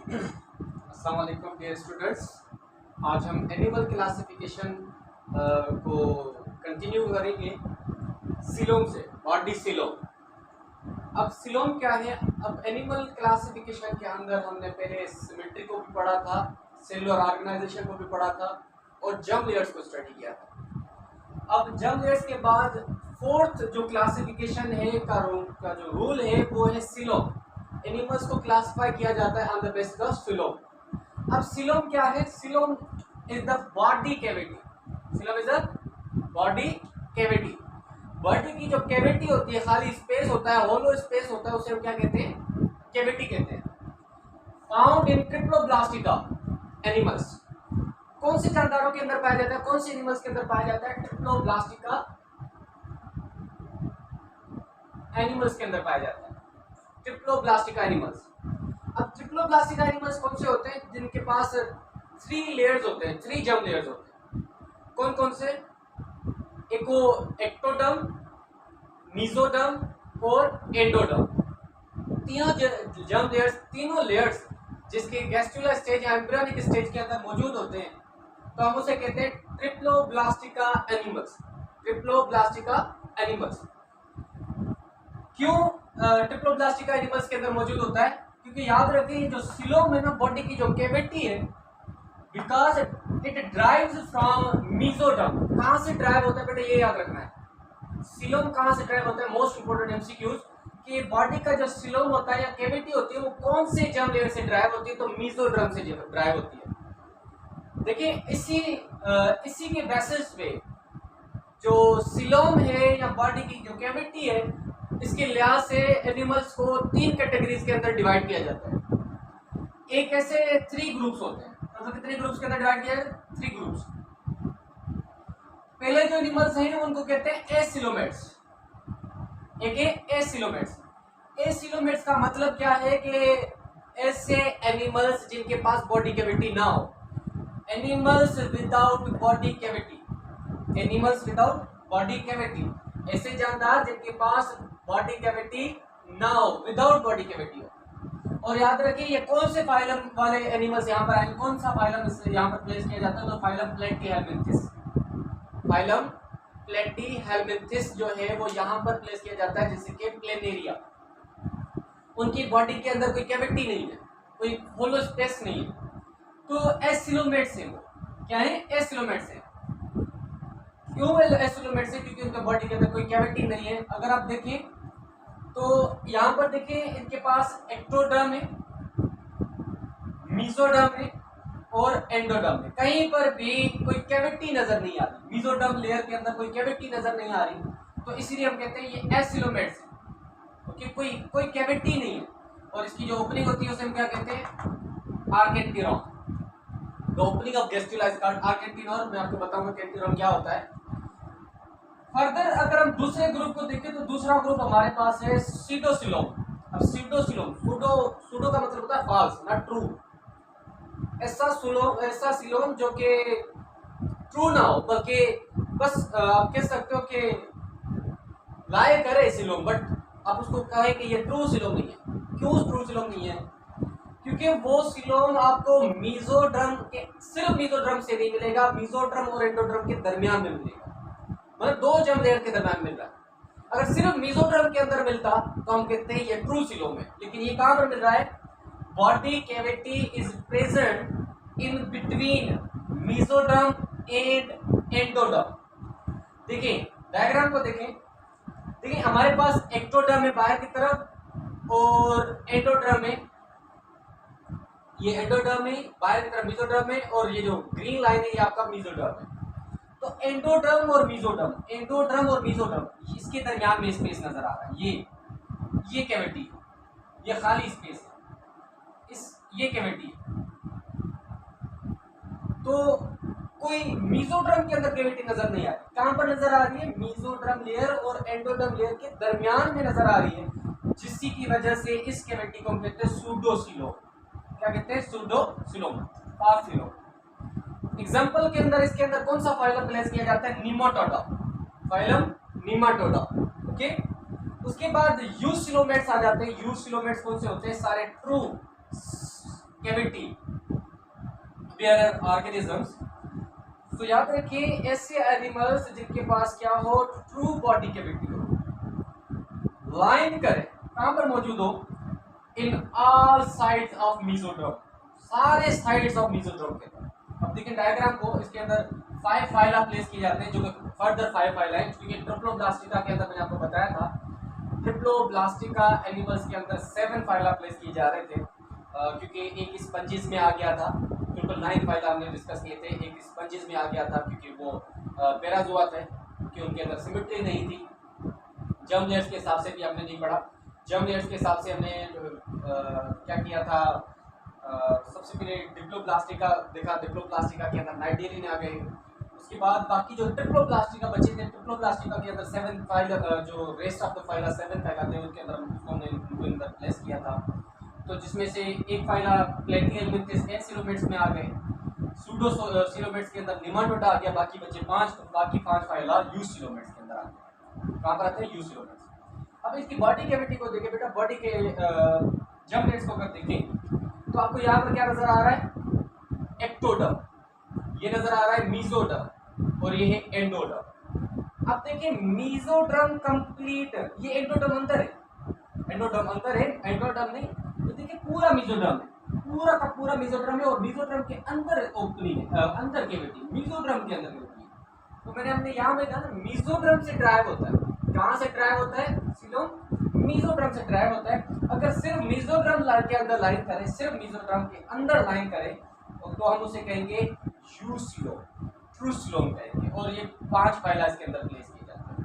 अस्सलाम वालेकुम dear students. आज हम एनिमल क्लासिफिकेशन को कंटिन्यू करेंगे सिलोम से, बॉडी सिलोम। अब सिलोम क्या है? अब एनिमल क्लासिफिकेशन के अंदर हमने पहले सिमेट्री को भी पढ़ा था, सेलुलर ऑर्गेनाइजेशन को भी पढ़ा था और जर्म लेयर्स को स्टडी किया था। अब जर्म लेयर्स के बाद फोर्थ जो क्लासिफिकेशन है का जो रूल है वो है सिलोम। एनिमल्स को क्लासिफाई किया जाता है on the basis of coelom. अब सिलोम क्या है? Coelom is the body cavity. Coelom is the body cavity. Body की जो कैविटी होती है, खाली स्पेस होता है, होलो स्पेस होता है, उसे हम क्या कहते हैं? कैविटी कहते हैं। Found in triploblastic animals. कौन से जानदारों के अंदर पाया जाता है? कौन से एनिमल्स के अंदर पाया जाता है? ट्रिप्लोब्लास्टिका एनिमल्स के अंदर पाया जाता है। ट्रिप्लोब्लास्टिका एनिमल्स। अब ट्रिप्लोब्लास्टिका एनिमल्स कौन से होते हैं? जिनके पास 3 लेयर्स होते हैं, 3 जर्म लेयर्स होते हैं। कौन कौन से? एक्टोडर्म, मेसोडर्म और एंडोडर्म। तीनों जर्म लेयर्स, तीनों लेयर्स जिसके गैस्ट्रुलर स्टेज या एम्ब्रियोनिक स्टेज के अंदर मौजूद होते हैं, तो हम उसे कहते हैं ट्रिप्लोब्लास्टिका एनिमल्स। ट्रिप्लोब्लास्टिका एनिमल्स। क्यों ट्रिप्लोब्लास्टिका एनिमल्स के अंदर मौजूद होता है? क्योंकि याद रखिए जो सिलोम है ना, बॉडी की जो कैविटी है, because it drives from mesoderm. कहां से ड्राइव होता है बेटा? ये याद रखना है। सिलोम कहां से ड्राइव होता है? मोस्ट इंपोर्टेंट एमसीक्यूज कि बॉडी का जो सिलोम होता है या कैविटी होती है वो कौन से जर्म लेयर से ड्राइव होती है? तो मेसोडर्म से ड्राइव होती है। देखिए इसी के बेसिस पे जो सिलोम है या बॉडी की जो कैविटी है, इसके लिहाज से एनिमल्स को 3 कैटेगरीज के अंदर डिवाइड किया जाता है। एक ऐसे 3 ग्रुप्स होते हैं। तो कितने ग्रुप्स के अंदर डिवाइड किया है? 3 ग्रुप्स। पहले जो एनिमल्स हैं उनको कहते हैं एसिलोमेट्स। एक है एसिलोमेट्स। एसिलोमेट्स का मतलब क्या है कि ऐसे एनिमल्स जिनके पास बॉडी कैविटी ना हो। Animals without body cavity. Animals without body cavity, ऐसे जानदार जिनके पास बॉडी कैविटी ना हो, विदाउट बॉडी कैविटी हो। और याद रखिए ये कौन से फाइलम वाले एनिमल्स यहाँ पर आए? कौन सा फाइलम इससे यहाँ पर प्लेस किया जाता है? तो फाइलम प्लेटीहेल्मिन्थिस। फाइलम प्लेटीहेल्मिन्थिस जो है वो यहाँ पर प्लेस किया जाता है, जैसे कि प्लेनेरिया। उनकी बॉडी के अंदर कोई कैविटी नहीं है, कोई होलो स्पेस नहीं है, तो एसिलोमेट्स है। वो क्या है? एसिलोमेट्स है। क्यों एसिलोमेट्स है? क्योंकि उनका बॉडी के अंदर कोई कैविटी नहीं है। अगर आप देखें तो यहाँ पर देखिए इनके पास एक्टोडर्म है, मेसोडर्म है और एंडोडर्म है। कहीं पर भी कोई कैविटी नजर नहीं आ रही। मेसोडर्म लेयर के अंदर कोई कैविटी नजर नहीं आ रही, तो इसीलिए हम कहते हैं ये एसिलोमेट्स है, क्योंकि कोई कैविटी नहीं है। और इसकी जो ओपनिंग होती है उसे हम क्या कहते हैं? Archenteron. The opening of gastrula is called archenteron. मैं आपको बताऊंगा कैंटिरॉन क्या होता है। फर्दर अगर हम दूसरे ग्रुप को देखें तो दूसरा ग्रुप हमारे पास है सीडोसिलोम। अब सीडोसिलोम, सूडो का मतलब होता है फॉल्स, नॉट ट्रू। ऐसा सिलोम जो कि ट्रू ना हो, बल्कि बस आप कह सकते हो कि लाए करे सिलोम, बट आप उसको कहें कि ये ट्रू सिलोम नहीं है। क्यों ट्रू सिलोम नहीं है? क्योंकि वो सिलोम आपको मेसोडर्म के, सिर्फ मेसोडर्म से नहीं मिलेगा, मेसोडर्म और एंडोडर्म के दरमियान में मिलेगा। मतलब 2 जर्म लेयर के दरमियान मिल रहा है। अगर सिर्फ मेसोडर्म के अंदर मिलता तो हम कहते हैं ये ट्रू सिलोम है, लेकिन ये कहां पर मिल रहा है? Body cavity is present in between mesoderm and endoderm. देखिए डायग्राम को देखिए हमारे पास एक्टोडर्म है बाहर की तरफ और एंडोडर्म है, ये एंडोडर्म है, बाहर की तरफ मेसोडर्म है, और ये जो ग्रीन लाइन है ये आपका मेसोडर्म है। तो एंडोडर्म और मेसोडर्म इसके दरमियान में स्पेस नजर आ रहा है। ये कैविटी है, ये खाली स्पेस है, ये कैविटी है। तो कोई मेसोडर्म के अंदर कैविटी नजर नहीं आ रही। कहां पर नजर आ रही है? मेसोडर्म लेयर और एंडोडर्म लेयर के दरमियान में नजर आ रही है, जिसकी की वजह से इस कैविटी को हम कहते हैं सूडोसिलोम। क्या कहते हैं? सूडोसिलोम, पार्सिलोम। एग्जाम्पल के अंदर इसके अंदर कौन सा फाइलम प्लेस किया जाता है? निमाटोडा। फाइलम निमाटोडा। ओके, उसके बाद यूसिलोमेट्स आ जाते हैं। यूसिलोमेट्स कौन से होते हैं? सारे ट्रू कैविटी बेयरर ऑर्गेनिजम्स। तो याद रखिए ऐसे एनिमल्स जिनके पास क्या हो, ट्रू बॉडी कैविटी हो, लाइन करे, कहां पर मौजूद हो, इन ऑल साइड्स ऑफ मेसोड्रम, सारे साइड्स ऑफ मेसोड्रम के अंदर। अब देखिए डायग्राम को, इसके अंदर 5 फाइला प्लेस किए जाते हैं, जो कि फर्दर 5 फाइला है, क्योंकि ट्रिप्लोब्लास्टिका के अंदर मैंने आपको बताया था, ट्रिप्लोब्लास्टिका एनिमल्स के अंदर 7 फाइला प्लेस किए जा रहे थे, क्योंकि एक स्पंजिस में आ गया था, टोटल 9 फाइला हमने डिस्कस किए थे, एक स्पंजिस में आ गया था क्योंकि वो पैराजोआ थे, क्योंकि उनके अंदर सिमेट्री नहीं थी। जर्म लेयर्स के हिसाब से भी हमने नहीं पढ़ा, जर्म लेयर्स के हिसाब से हमने क्या किया था, सबसे पहले डिप्लोप्लास्टिका देखा, डिप्लोप्लास्टिका के अंदर नाइटेरियन आ गए, उसके बाद बाकी जो ट्रिप्लोप्लास्टिका बचे थे, ट्रिप्लोप्लास्टिका के अंदर 7 फाइला, जो rest of the phyla 7 phyla थे, उनके अंदर हमने उनके अंदर प्लेस किया था। तो जिसमें से एक फाइला प्लेटियलमिंथिस एसिलोमेट्स में आ गए, सूडो सिलोमेट्स के अंदर निमाटोडा आ गया, बाकी बचे 5 फाइला यूसिलोमेट्स के अंदर आ गए। कहाँ पर आते हैं, यूसिलोमेट्स। अब इसकी बॉडी कैविटी को देखें बेटा, बॉडी के जर्मलेट्स को अगर देखें तो आपको यहाँ पर क्या नजर आ रहा है, एक्टोडर्म, ये नजर आ रहा है मीजोडर्म, और ये है एंडोडर्म। अब देखिए मीजोडर्म कंप्लीट, ये एंडोडर्म अंदर है, एंडोडर्म अंदर है, एंडोडर्म नहीं, तो देखिए पूरा मीजोडर्म है, पूरा का पूरा मीजोडर्म है, और मीजोडर्म के अंदर ओपनिंग है, अंदर कैविटी, मीजोडर्म के अंदर कैविटी। तो मैंने हमने यहाँ में कहा ना, मीजोड्रम से ड्राइव होता है, कहाँ से ड्राइव होता है, सीलोम मीजोड्रम से ड्राइव होता है। अगर सिर्फ मीजोड्रम के अंदर लाइन करें, सिर्फ मीजोड्रम के अंदर लाइन करें, तो हम उसे कहेंगे यूसिलोम, ट्रू सिलोम कहेंगे, और ये 5 फाइला इसके अंदर प्लेस किए जाते हैं।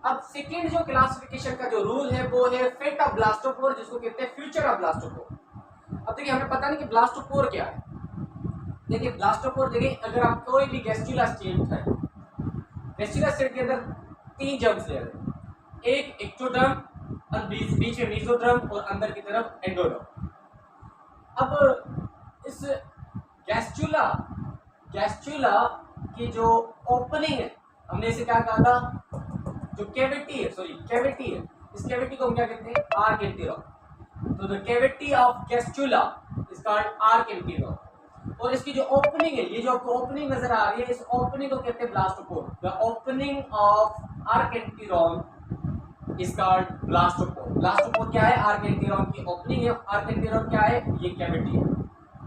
अब सेकेंड जो क्लासिफिकेशन का जो रूल है वो है फेट ऑफ ब्लास्टोपोर, जिसको कहते हैं फ्यूचर ऑफ ब्लास्टोपोर। अब देखिए हमें पता नहीं कि ब्लास्टोपोर क्या है। देखिए ब्लास्टोपोर, देखिए अगर आप कोई भी गैस्ट्रुला स्टेट है, गैस्ट्रुला स्टेट के अंदर 3 जर्म्स लेयर है, एक एक्टोडर्म, बीच में मीजोड्रम, और अंदर की तरफ एंडोडर्म। अब इस गैस्ट्रुला की जो ओपनिंग है, हमने इसे क्या कहा था, जो कैविटी है, सॉरी कैविटी है, इस कैविटी को हम क्या कहते हैं, आर्क एंटीरोम। तो the cavity of gastrula is called archenteron, और इसकी जो ओपनिंग है, ये जो आपको ओपनिंग नजर आ रही है, इस ओपनिंग को कहते हैं blastopore. The opening of archenteron is called blastopore. Blastopore क्या है, आर्क एंटीरोम की ओपनिंग है, आर्क एंटीरोम क्या है, ये कैविटी है।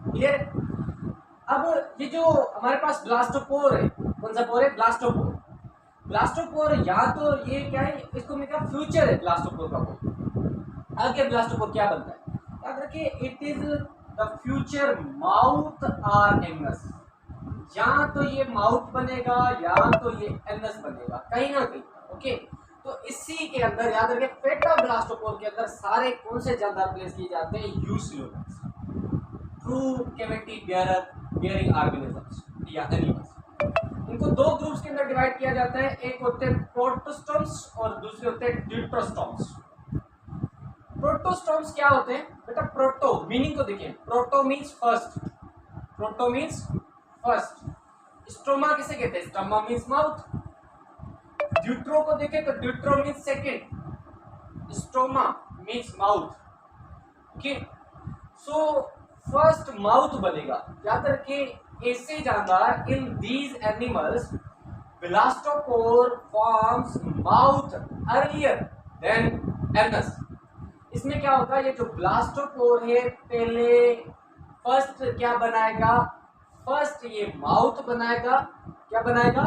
क्लियर। अब ये जो हमारे पास ब्लास्टोपोर है, कौन सा पोर है, ब्लास्टोपोर। ब्लास्टोपोर या तो ये क्या है, इसको मैं क्या फ्यूचर है ब्लास्टोपोर का, कोई आगे ब्लास्टोपोर क्या बनता है, याद रखिए it is the future mouth और एनस। या तो ये माउथ बनेगा या तो ये एनस बनेगा, कहीं ना कहीं। ओके, तो इसी के अंदर याद रखिए फेटा ब्लास्टोपोर के अंदर सारे कौन से जानदार प्लेस किए जाते हैं, यूसिलोमेट्स, ट्रू कैविटी बियरिंग ऑर्गेनिजम्स या एनिमल्स। इनको 2 ग्रुप्स के अंदर डिवाइड किया जाता है, एक होते हैं प्रोटोस्टोम्स और दूसरे होते हैं ड्यूट्रोस्टोम्स। प्रोटोस्टोम्स क्या होते हैं बेटा, प्रोटो मीनिंग को देखिए, proto means first, proto means first. Stroma किसे कहते हैं, स्ट्रोमा मींस माउथ। ड्यूट्रो को देखें तो deutero means second, stroma means mouth. Okay, so first mouth बनेगा, याद रखिए ऐसे जानदार, in these animals blastopore forms mouth earlier than anus. इसमें क्या होगा, ये जो ब्लास्टोपोर है पहले फर्स्ट क्या बनाएगा, फर्स्ट ये माउथ बनाएगा, क्या बनाएगा,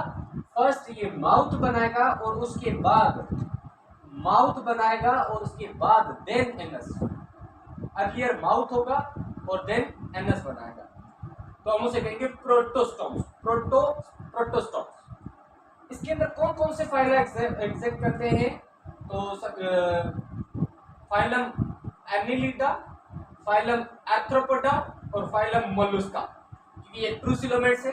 फर्स्ट ये माउथ बनाएगा, और उसके बाद माउथ बनाएगा, और उसके बाद देन एनस। अर्लियर माउथ होगा और देन एनस बनाएगा, तो हम उसे कहेंगे प्रोटोस्टोम्स, प्रोटोस्टोम्स। इसके अंदर कौन कौन से फाइला एग्जिस्ट करते हैं, तो फाइलम एनिलिडा, फाइलम आर्थ्रोपोडा और फाइलम मोलुस्का, क्योंकि ये ट्रू सिलोमेट्स है,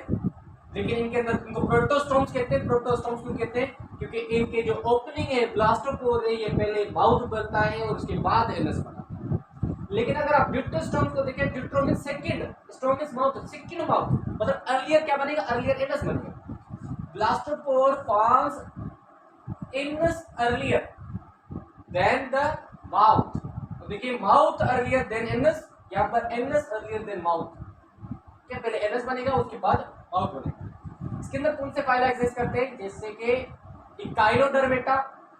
लेकिन इनके अंदर इनको प्रोटोस्टोम्स कहते हैं। प्रोटोस्टोम्स क्यों कहते हैं, क्योंकि इनके जो ओपनिंग है ब्लास्टोपोर है, ये पहले माउथ बनता है और उसके बाद एनस बनता है। लेकिन अगर आप ड्यूट्रोस्टोम्स को देखें, deutero means second, stome means mouth, second mouth, मतलब अर्लियर क्या बनेगा, अर्लियर एनस बनेगा। Blastopore forms anus earlier than the mouth. तो देखिए माउथ अर्लियर देन एनस, यहाँ पर एनएस अर्लियर देन माउथ, क्या पहले एनएस बनेगा उसके बाद माउथ बनेगा। इसके अंदर कौन से फाइल एग्जिस्ट करते हैं, जैसे कि इकाइनोडर्मेटा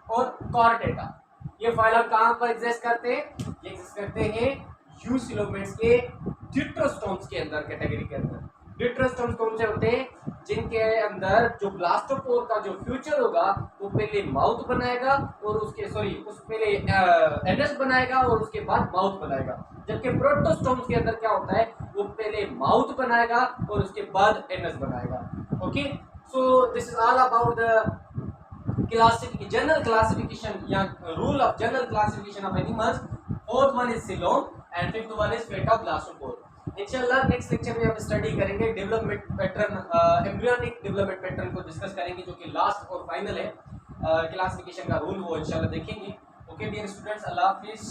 और कॉर्डेटा, ये फाइलम कहां पर एग्जिस्ट करते हैं, ये एग्जिस्ट करते हैं यूसिलोमेट्स के ड्यूटेरोस्टोम्स के अंदर, कैटेगरी के अंदर। ड्यूटेरोस्टोम्स कौन से होते हैं, जिनके अंदर जो ब्लास्टोपोर का जो फ्यूचर होगा वो पहले माउथ बनाएगा और उसके उस पहले एनएस बनाएगा और उसके बाद माउथ बनाएगा, जबकि प्रोटोस्टोम्स के अंदर क्या होता है, वो पहले माउथ बनाएगा और उसके बाद एनएस बनाएगा। Okay, so this is all about the general classification या rule of general classification of animals। fourth one is coelom and fifth one is fate of blastopore। इंशाल्लाह नेक्स्ट लेक्चर में हम स्टडी करेंगे development pattern, embryonic development pattern को discuss करेंगे, जो कि last और फाइनल है क्लासिफिकेशन का रूल, वो इंशाल्लाह देखेंगे। ओके डियर स्टूडेंट्स, अल्लाह हाफिज।